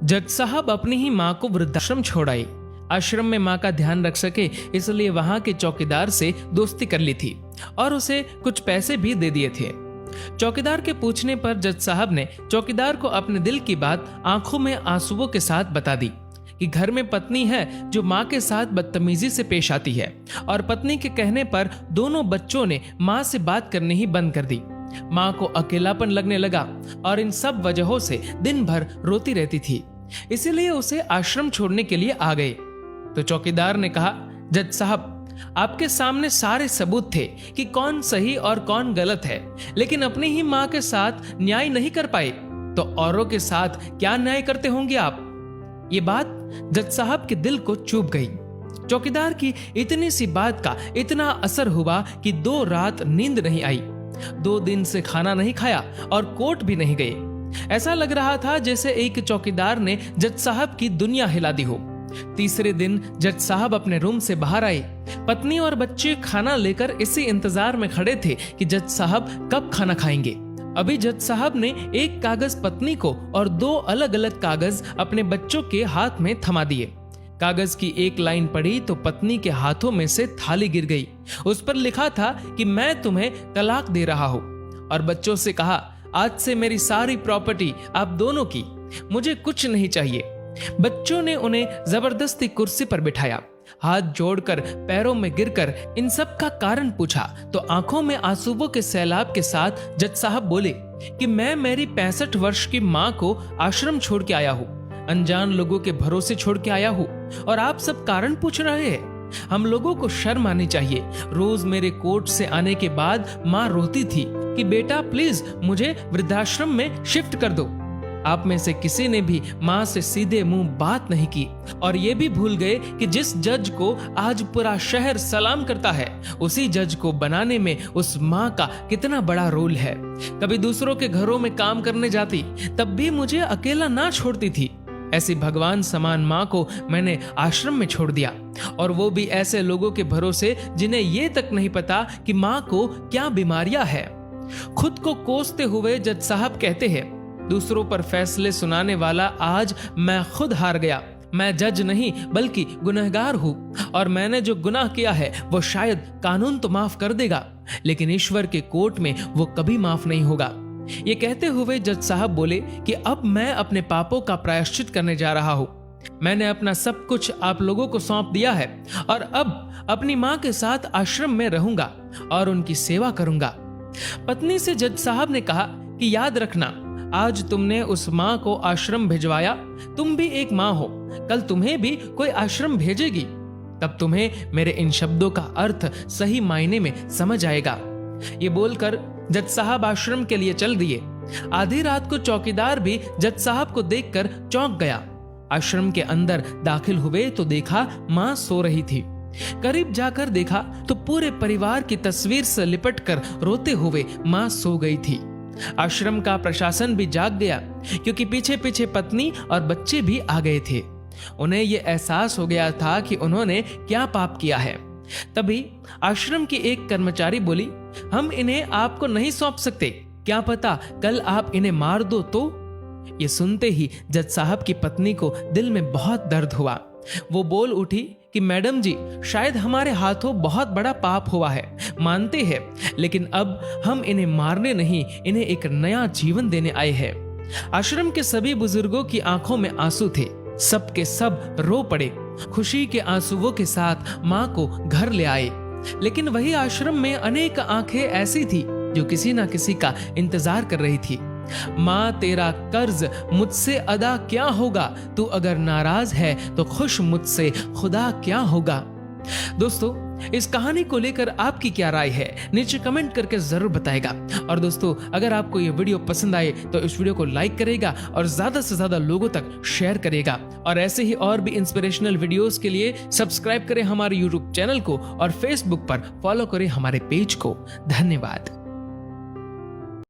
जज साहब अपनी ही माँ को वृद्धाश्रम छोड़ आए। आश्रम में माँ का ध्यान रख सके इसलिए वहां के चौकीदार से दोस्ती कर ली थी और उसे कुछ पैसे भी दे दिए थे। चौकीदार के पूछने पर जज साहब ने चौकीदार को अपने दिल की बात आंखों में आंसुओं के साथ बता दी कि घर में पत्नी है जो माँ के साथ बदतमीजी से पेश आती है और पत्नी के कहने पर दोनों बच्चों ने माँ से बात करनी ही बंद कर दी। माँ को अकेलापन लगने लगा और इन सब वजहों से दिन भर रोती रहती थी, इसीलिए उसे आश्रम छोड़ने के लिए आ गए। तो चौकीदार ने कहा, जज साहब आपके सामने सारे सबूत थे कि कौन सही और कौन गलत है, लेकिन अपनी ही माँ के साथ न्याय नहीं कर पाए तो औरों के साथ क्या न्याय करते होंगे आप। ये बात जज साहब के दिल को चुभ गई। चौकीदार की इतनी सी बात का इतना असर हुआ कि 2 रात नींद नहीं आई, 2 दिन से खाना नहीं खाया और कोर्ट भी नहीं गए। ऐसा लग रहा था जैसे एक चौकीदार ने जज साहब की दुनिया हिला दी हो। तीसरे दिन जज साहब अपने रूम से बाहर आए। पत्नी और बच्चे खाना लेकर इसी इंतजार में खड़े थे कि जज साहब कब खाना खाएंगे। अभी जज साहब ने एक कागज पत्नी को और 2 अलग अलग कागज अपने बच्चों के हाथ में थमा दिए। कागज की एक लाइन पढ़ी तो पत्नी के हाथों में से थाली गिर गई। उस पर लिखा था कि मैं तुम्हें तलाक दे रहा हूं, और बच्चों से कहा, आज से मेरी सारी प्रॉपर्टी आप दोनों की, मुझे कुछ नहीं चाहिए। बच्चों ने उन्हें जबरदस्ती कुर्सी पर बिठाया, हाथ जोड़कर पैरों में गिरकर इन सब का कारण पूछा तो आंखों में आंसुओं के सैलाब के साथ जज साहब बोले कि मैं मेरी 65 वर्ष की माँ को आश्रम छोड़ के आया हूँ, अनजान लोगों के भरोसे छोड़ के आया हूँ, और आप सब कारण पूछ रहे हैं। हम लोगों को शर्म आनी चाहिए। रोज मेरे कोर्ट से आने के बाद माँ रोती थी कि बेटा प्लीज मुझे वृद्धाश्रम में शिफ्ट कर दो। आप में से किसी ने भी माँ से सीधे मुंह बात नहीं की, और ये भी भूल गए कि जिस जज को आज पूरा शहर सलाम करता है, उसी जज को बनाने में उस माँ का कितना बड़ा रोल है। कभी दूसरों के घरों में काम करने जाती तब भी मुझे अकेला ना छोड़ती थी। ऐसी भगवान समान माँ को मैंने आश्रम में छोड़ दिया, और वो भी ऐसे लोगों के भरोसे जिन्हें ये तक नहीं पता कि माँ को क्या बीमारियां है। खुद को कोसते हुए जज साहब कहते हैं, दूसरों पर फैसले सुनाने वाला आज मैं खुद हार गया। मैं जज नहीं बल्कि गुनहगार हूँ, और मैंने जो गुनाह किया है वो शायद कानून तो माफ कर देगा, लेकिन ईश्वर के कोर्ट में वो कभी माफ नहीं होगा। ये कहते हुए जज साहब बोले कि अब मैं अपने पापों का प्रायश्चित करने जा रहा हूँ। मैंने अपना सब कुछ आप लोगों को सौंप दिया है, और अब अपनी माँ के साथ आश्रम में रहूंगा और उनकी सेवा करूंगा। पत्नी से जज साहब ने कहा कि याद रखना, आज तुमने उस माँ को आश्रम भिजवाया, तुम भी एक माँ हो, कल तुम्हें भी कोई आश्रम भेजेगी, तब तुम्हें मेरे इन शब्दों का अर्थ सही मायने में समझ आएगा। ये बोलकर जज साहब आश्रम के लिए चल दिए। आधी रात को चौकीदार भी जज साहब को देखकर चौंक गया। आश्रम के अंदर दाखिल हुए तो देखा माँ सो रही थी। करीब जाकर देखा तो पूरे परिवार की तस्वीर से लिपटकर रोते हुए माँ सो गई थी। आश्रम का प्रशासन भी जाग गया, क्योंकि पीछे पीछे पत्नी और बच्चे भी आ गए थे। उन्हें यह एहसास हो गया था कि उन्होंने क्या पाप किया है। तभी आश्रम की एक कर्मचारी बोली, हम इन्हें आपको नहीं सौंप सकते, क्या पता कल आप इन्हें मार दो तो। ये सुनते ही जज साहब की पत्नी को दिल में बहुत दर्द हुआ। वो बोल उठी कि मैडम जी, शायद हमारे हाथों बहुत बड़ा पाप हुआ है, मानते हैं, लेकिन अब हम इन्हें मारने नहीं, इन्हें एक नया जीवन देने आए हैं। आश्रम के सभी बुजुर्गों की आंखों में आंसू थे। सब के सब रो पड़े। खुशी के आंसुओं के साथ माँ को घर ले आए। लेकिन वही आश्रम में अनेक आंखें ऐसी थी जो किसी ना किसी का इंतजार कर रही थी। माँ तेरा कर्ज मुझसे अदा क्या होगा, तू अगर नाराज है तो खुश मुझसे खुदा क्या होगा। दोस्तों, इस कहानी को लेकर आपकी क्या राय है, नीचे कमेंट करके जरूर बताएगा। और दोस्तों, अगर आपको ये वीडियो पसंद आए तो इस वीडियो को लाइक करेगा और ज्यादा से ज्यादा लोगों तक शेयर करेगा। और ऐसे ही और भी इंस्पिरेशनल वीडियोस के लिए सब्सक्राइब करें हमारे यूट्यूब चैनल को और फेसबुक पर फॉलो करें हमारे पेज को। धन्यवाद।